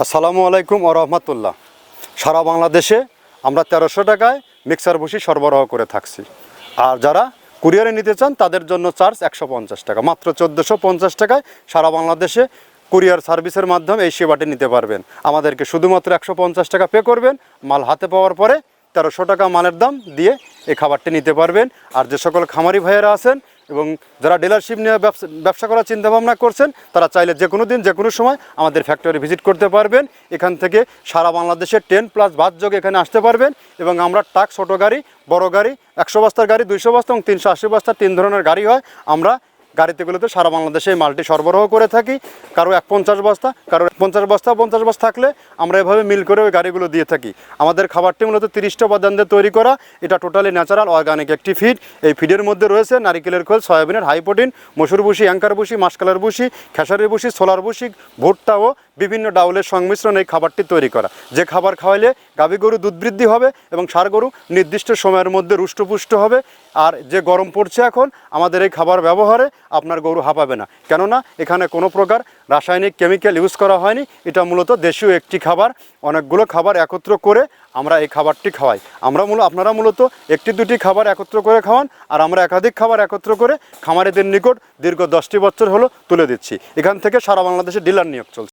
আসসালামু আলাইকুম ওয়া রাহমাতুল্লাহ। সারা বাংলাদেশে আমরা 1300 টাকায় মিক্সার ভুসি সরবরাহ করে থাকছি। আর যারা কুরিয়ারে নিতে চান তাদের জন্য চার্জ 150 টাকা, মাত্র 1450 টাকায় সারা বাংলাদেশে কুরিয়ার সার্ভিসের মাধ্যমে এই সেবাটি নিতে পারবেন। আমাদেরকে শুধুমাত্র 150 টাকা পে করবেন, মাল হাতে পাওয়ার পরে 1300 টাকা মালের দাম দিয়ে এই খাবারটি নিতে পারবেন। আর যে সকল খামারি ভাইয়েরা আছেন এবং যারা ডিলারশিপ নিয়ে ব্যবসা করার চিন্তাভাবনা করছেন, তারা চাইলে যে কোনো দিন যে কোনো সময় আমাদের ফ্যাক্টরি ভিজিট করতে পারবেন। এখান থেকে সারা বাংলাদেশে 10+ বাস যোগে এখানে আসতে পারবেন এবং আমরা ট্রাক, ছোটো গাড়ি, বড় গাড়ি, 100 বস্তার গাড়ি, 200 বস্তা এবং 380 বস্তার 3 ধরনের গাড়ি হয়। আমরা গাড়িতেগুলোতে সারা বাংলাদেশে এই মালটি সরবরাহ করে থাকি। কারো 50 বস্তা, কারো 50 বস্তা থাকলে আমরা এভাবে মিল করে ওই গাড়িগুলো দিয়ে থাকি। আমাদের খাবারটি মূলত 30টা উপাদান দিয়ে তৈরি করা। এটা টোটালি ন্যাচারাল অর্গানিক একটি ফিড। এই ফিডের মধ্যে রয়েছে নারিকেলের খোল, সয়াবিনের হাই প্রোটিন, মসুর ভুসি, অ্যাঙ্কার ভুসি, মাসকালের ভুসি, খেসারির ভুসি, ছোলার ভুসি, ভুট্টা ও বিভিন্ন ডাউলের সংমিশ্রণ এই খাবারটি তৈরি করা। যে খাবার খাওয়াইলে গাভী গরু দুধ বৃদ্ধি হবে এবং ষাঁড় গরু নির্দিষ্ট সময়ের মধ্যে রুষ্টপুষ্ট হবে। আর যে গরম পড়ছে এখন, আমাদের এই খাবার ব্যবহারে আপনার গরু হাঁপাবে না, কেননা এখানে কোনো প্রকার রাসায়নিক কেমিক্যাল ইউজ করা হয়নি। এটা মূলত দেশীয় একটি খাবার। অনেকগুলো খাবার একত্র করে আমরা এই খাবারটি খাওয়াই। আপনারা মূলত একটি দুটি খাবার একত্র করে খাওয়ান, আর আমরা একাধিক খাবার একত্র করে খামারিদের নিকট দীর্ঘ 10টি বছর হলো তুলে দিচ্ছি। এখান থেকে সারা বাংলাদেশে ডিলার নিয়োগ চলছে।